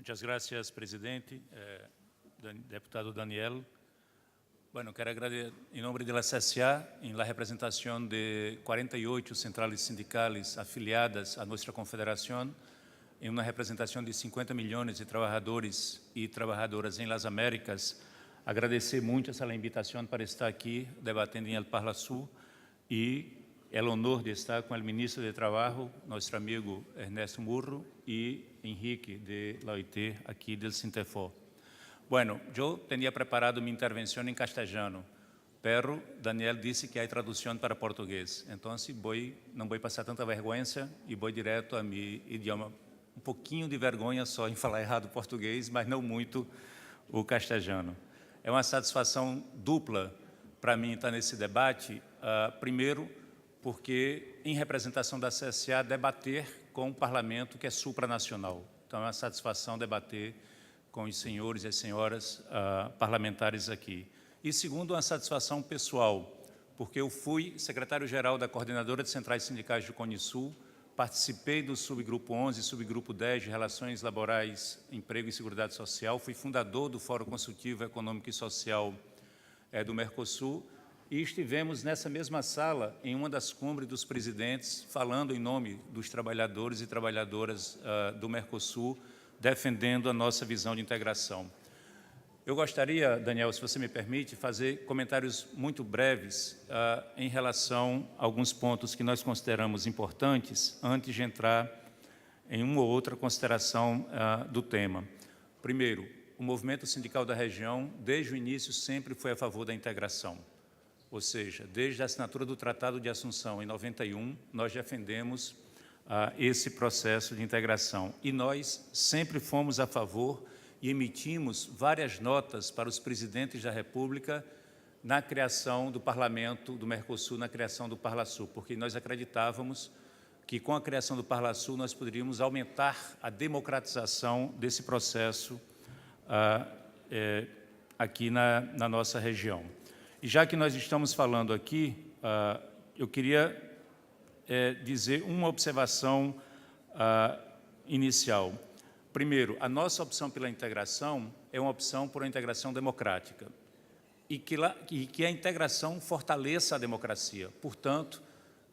Muchas gracias, presidente, deputado Daniel. Bueno, quero agradecer em nome da CSA, em la representação de 48 centrais sindicais afiliadas à nossa confederação, em uma representação de 50 milhões de trabalhadores e trabalhadoras em las Américas, agradecer muito essa invitação para estar aqui debatendo em El Parla Sul e é o honor de estar com o ministro de Trabalho, nosso amigo Ernesto Murro, e Henrique de la OIT, aqui do Sintefó. Bueno, eu tinha preparado minha intervenção em castelhano, pero Daniel disse que há tradução para português, então não vou passar tanta vergonha e vou direto a meu idioma. Um pouquinho de vergonha só em falar errado o português, mas não muito o castelhano. É uma satisfação dupla para mim estar nesse debate. Primeiro, porque, em representação da CSA, debater com um parlamento que é supranacional. Então, é uma satisfação debater com os senhores e as senhoras parlamentares aqui. E, segundo, uma satisfação pessoal, porque eu fui secretário-geral da Coordenadora de Centrais Sindicais do Cone-Sul, participei do subgrupo 11 e subgrupo 10 de Relações Laborais, Emprego e Seguridade Social, fui fundador do Fórum Consultivo Econômico e Social do Mercosul, e estivemos nessa mesma sala, em uma das cumbres dos presidentes, falando em nome dos trabalhadores e trabalhadoras do Mercosul, defendendo a nossa visão de integração. Eu gostaria, Daniel, se você me permite, fazer comentários muito breves em relação a alguns pontos que nós consideramos importantes, antes de entrar em uma ou outra consideração do tema. Primeiro, o movimento sindical da região, desde o início, sempre foi a favor da integração. Ou seja, desde a assinatura do Tratado de Assunção, em 91, nós defendemos esse processo de integração. E nós sempre fomos a favor e emitimos várias notas para os presidentes da República na criação do Parlamento do Mercosul, na criação do Parlasul, porque nós acreditávamos que, com a criação do Parlasul, nós poderíamos aumentar a democratização desse processo aqui na nossa região. E já que nós estamos falando aqui, eu queria dizer uma observação inicial. Primeiro, a nossa opção pela integração é uma opção por uma integração democrática e que a integração fortaleça a democracia. Portanto,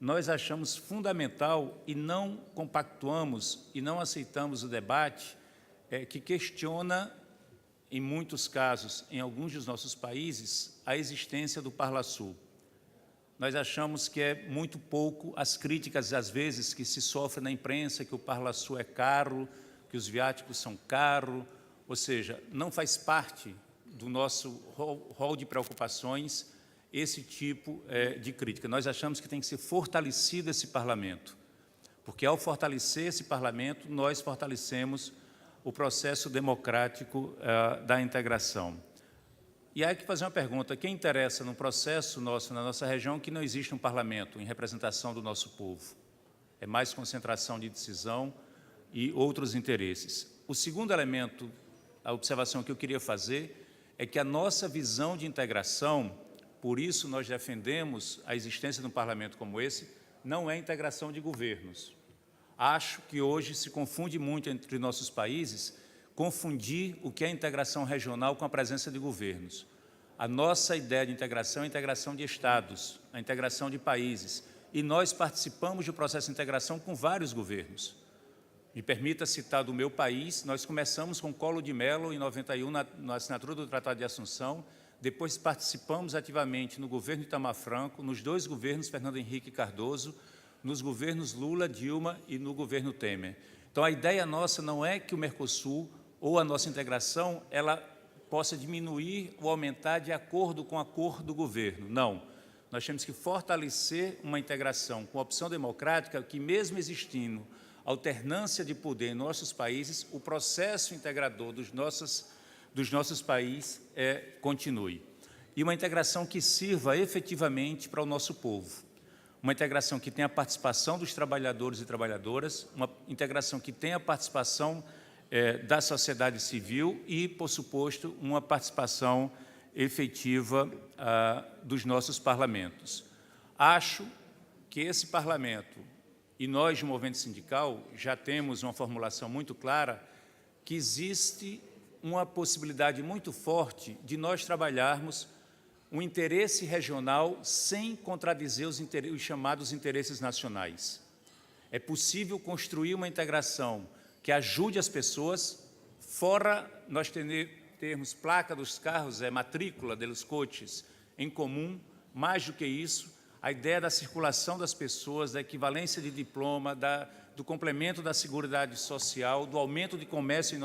nós achamos fundamental e não compactuamos e não aceitamos o debate que questiona, em muitos casos, em alguns dos nossos países, a existência do Parlasul. Nós achamos que é muito pouco as críticas, às vezes, que se sofre na imprensa, que o Parlasul é caro, que os viáticos são caros, ou seja, não faz parte do nosso rol de preocupações esse tipo de crítica. Nós achamos que tem que ser fortalecido esse parlamento, porque, ao fortalecer esse parlamento, nós fortalecemos o processo democrático da integração. E há que fazer uma pergunta: quem interessa no processo nosso, na nossa região, que não existe um parlamento em representação do nosso povo? É mais concentração de decisão e outros interesses. O segundo elemento, a observação que eu queria fazer, é que a nossa visão de integração, por isso nós defendemos a existência de um parlamento como esse, não é integração de governos. Acho que hoje se confunde muito entre nossos países, confundir o que é integração regional com a presença de governos. A nossa ideia de integração é a integração de estados, a integração de países, e nós participamos do processo de integração com vários governos. Me permita citar do meu país, nós começamos com Collor de Mello, em 91, na assinatura do Tratado de Assunção, depois participamos ativamente no governo Itamar Franco, nos dois governos Fernando Henrique Cardoso, nos governos Lula, Dilma e no governo Temer. Então, a ideia nossa não é que o Mercosul ou a nossa integração ela possa diminuir ou aumentar de acordo com a cor do governo. Não. Nós temos que fortalecer uma integração com opção democrática que, mesmo existindo alternância de poder em nossos países, o processo integrador dos nossos países continue. E uma integração que sirva efetivamente para o nosso povo. Uma integração que tenha a participação dos trabalhadores e trabalhadoras, uma integração que tenha a participação da sociedade civil e, por suposto, uma participação efetiva dos nossos parlamentos. Acho que esse parlamento, e nós, do movimento sindical, já temos uma formulação muito clara que existe uma possibilidade muito forte de nós trabalharmos um interesse regional sem contradizer os chamados interesses nacionais. É possível construir uma integração que ajude as pessoas, fora nós termos placa dos carros, matrícula dos coches em comum, mais do que isso, a ideia da circulação das pessoas, da equivalência de diploma, do complemento da seguridade social, do aumento de comércio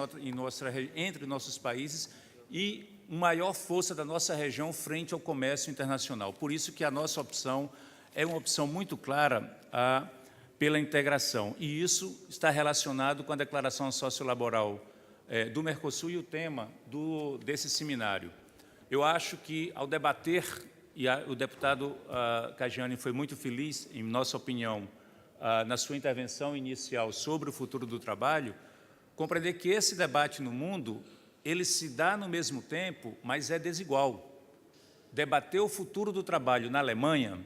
entre nossos países e maior força da nossa região frente ao comércio internacional. Por isso que a nossa opção é uma opção muito clara pela integração. E isso está relacionado com a declaração sociolaboral do Mercosul e o tema desse seminário. Eu acho que, ao debater, e o deputado Cajani foi muito feliz, em nossa opinião, na sua intervenção inicial sobre o futuro do trabalho, compreender que esse debate no mundo, ele se dá no mesmo tempo, mas é desigual. Debater o futuro do trabalho na Alemanha,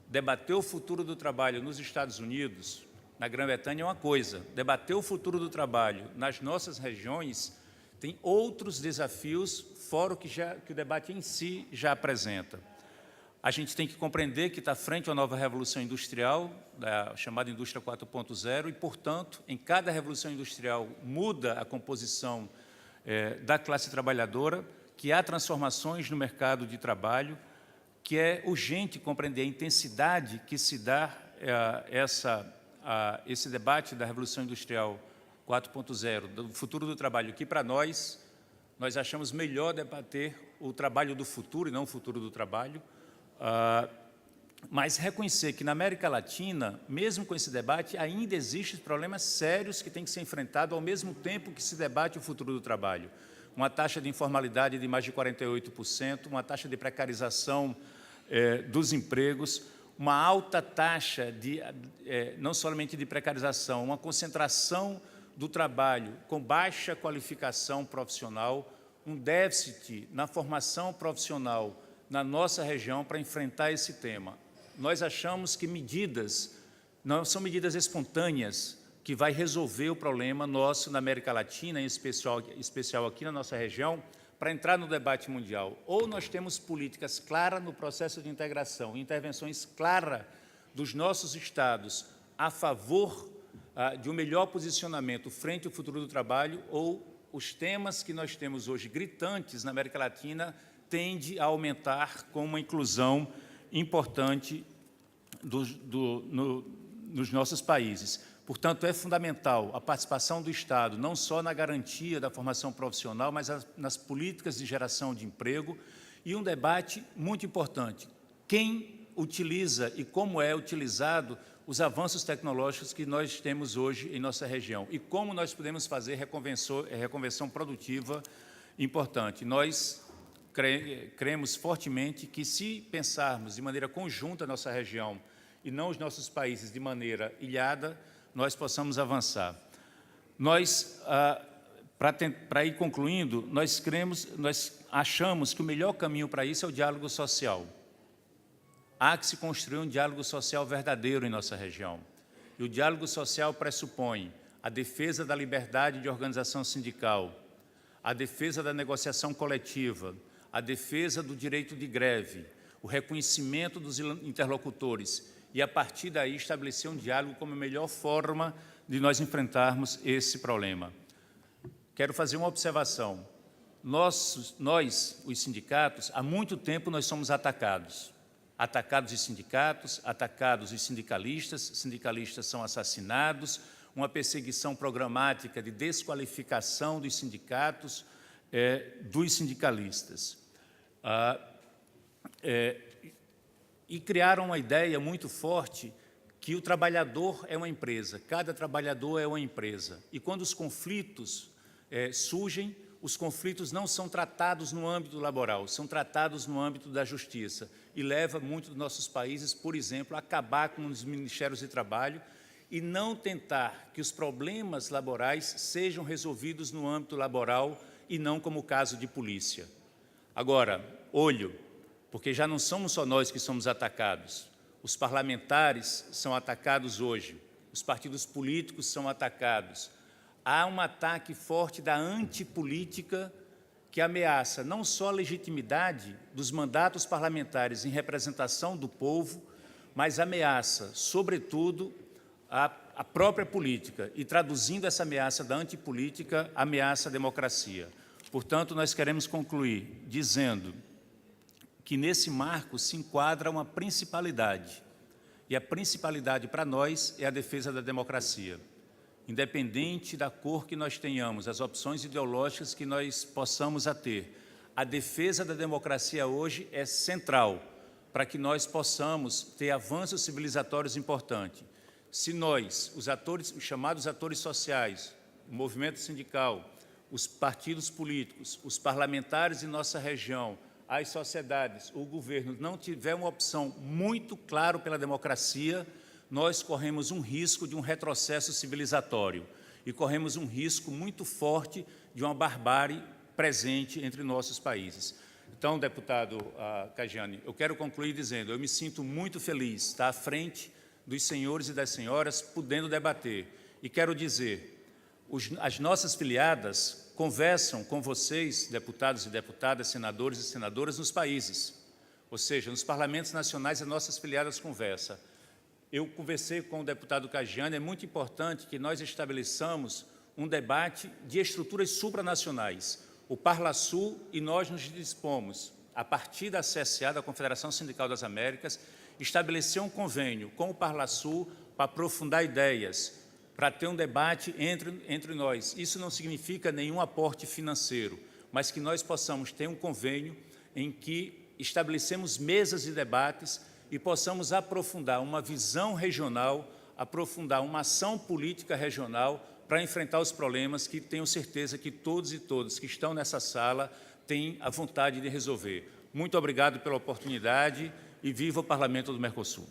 debater o futuro do trabalho nos Estados Unidos, na Grã-Bretanha é uma coisa, debater o futuro do trabalho nas nossas regiões tem outros desafios, fora o que o debate em si já apresenta. A gente tem que compreender que está frente à nova revolução industrial, da chamada indústria 4.0, e, portanto, em cada revolução industrial muda a composição da classe trabalhadora, que há transformações no mercado de trabalho, que é urgente compreender a intensidade que se dá esse debate da Revolução Industrial 4.0, do futuro do trabalho, que para nós achamos melhor debater o trabalho do futuro e não o futuro do trabalho, mas reconhecer que na América Latina, mesmo com esse debate, ainda existem problemas sérios que têm que ser enfrentados ao mesmo tempo que se debate o futuro do trabalho. Uma taxa de informalidade de mais de 48%, uma taxa de precarização dos empregos, uma alta taxa não somente de precarização, uma concentração do trabalho com baixa qualificação profissional, um déficit na formação profissional na nossa região para enfrentar esse tema. Nós achamos que medidas não são medidas espontâneas que vai resolver o problema nosso na América Latina, em especial aqui na nossa região, para entrar no debate mundial. Ou nós temos políticas claras no processo de integração, intervenções claras dos nossos estados a favor de um melhor posicionamento frente ao futuro do trabalho, ou os temas que nós temos hoje gritantes na América Latina tende a aumentar com uma inclusão importante nos nossos países. Portanto, é fundamental a participação do Estado, não só na garantia da formação profissional, mas nas políticas de geração de emprego, e um debate muito importante: quem utiliza e como é utilizado os avanços tecnológicos que nós temos hoje em nossa região e como nós podemos fazer reconversão produtiva importante. Nós cremos fortemente que, se pensarmos de maneira conjunta a nossa região e não os nossos países de maneira ilhada, nós possamos avançar. Para ir concluindo, nós achamos que o melhor caminho para isso é o diálogo social. Há que se construir um diálogo social verdadeiro em nossa região. E o diálogo social pressupõe a defesa da liberdade de organização sindical, a defesa da negociação coletiva, a defesa do direito de greve, o reconhecimento dos interlocutores e, a partir daí, estabelecer um diálogo como a melhor forma de nós enfrentarmos esse problema. Quero fazer uma observação. Nós, os sindicatos, há muito tempo nós somos atacados. Atacados os sindicatos, atacados os sindicalistas são assassinados, uma perseguição programática de desqualificação dos sindicatos, dos sindicalistas. E criaram uma ideia muito forte que o trabalhador é uma empresa, cada trabalhador é uma empresa. E quando os conflitos surgem, os conflitos não são tratados no âmbito laboral, são tratados no âmbito da justiça. E leva muitos dos nossos países, por exemplo, a acabar com os ministérios de trabalho e não tentar que os problemas laborais sejam resolvidos no âmbito laboral e não como o caso de polícia. Agora, olho, porque já não somos só nós que somos atacados. Os parlamentares são atacados hoje, os partidos políticos são atacados, há um ataque forte da antipolítica que ameaça não só a legitimidade dos mandatos parlamentares em representação do povo, mas ameaça, sobretudo, a própria política, e traduzindo essa ameaça da antipolítica, ameaça a democracia. Portanto, nós queremos concluir dizendo que nesse marco se enquadra uma principalidade, e a principalidade para nós é a defesa da democracia. Independente da cor que nós tenhamos, as opções ideológicas que nós possamos ter, a defesa da democracia hoje é central para que nós possamos ter avanços civilizatórios importantes. Se nós, os chamados atores sociais, o movimento sindical, os partidos políticos, os parlamentares de nossa região, as sociedades, o governo, não tiver uma opção muito clara pela democracia, nós corremos um risco de um retrocesso civilizatório e corremos um risco muito forte de uma barbárie presente entre nossos países. Então, deputado Cajane, eu quero concluir dizendo, eu me sinto muito feliz de estar à frente dos senhores e das senhoras podendo debater. E quero dizer, as nossas filiadas conversam com vocês, deputados e deputadas, senadores e senadoras, nos países. Ou seja, nos parlamentos nacionais, as nossas filiadas conversam. Eu conversei com o deputado Cajane, é muito importante que nós estabeleçamos um debate de estruturas supranacionais. O Parlasul e nós nos dispomos, a partir da CSA, da Confederação Sindical das Américas, estabelecer um convênio com o Parlasul para aprofundar ideias, para ter um debate entre nós. Isso não significa nenhum aporte financeiro, mas que nós possamos ter um convênio em que estabelecemos mesas de debates e possamos aprofundar uma visão regional, aprofundar uma ação política regional para enfrentar os problemas que tenho certeza que todos e todas que estão nessa sala têm a vontade de resolver. Muito obrigado pela oportunidade e viva o Parlamento do Mercosul.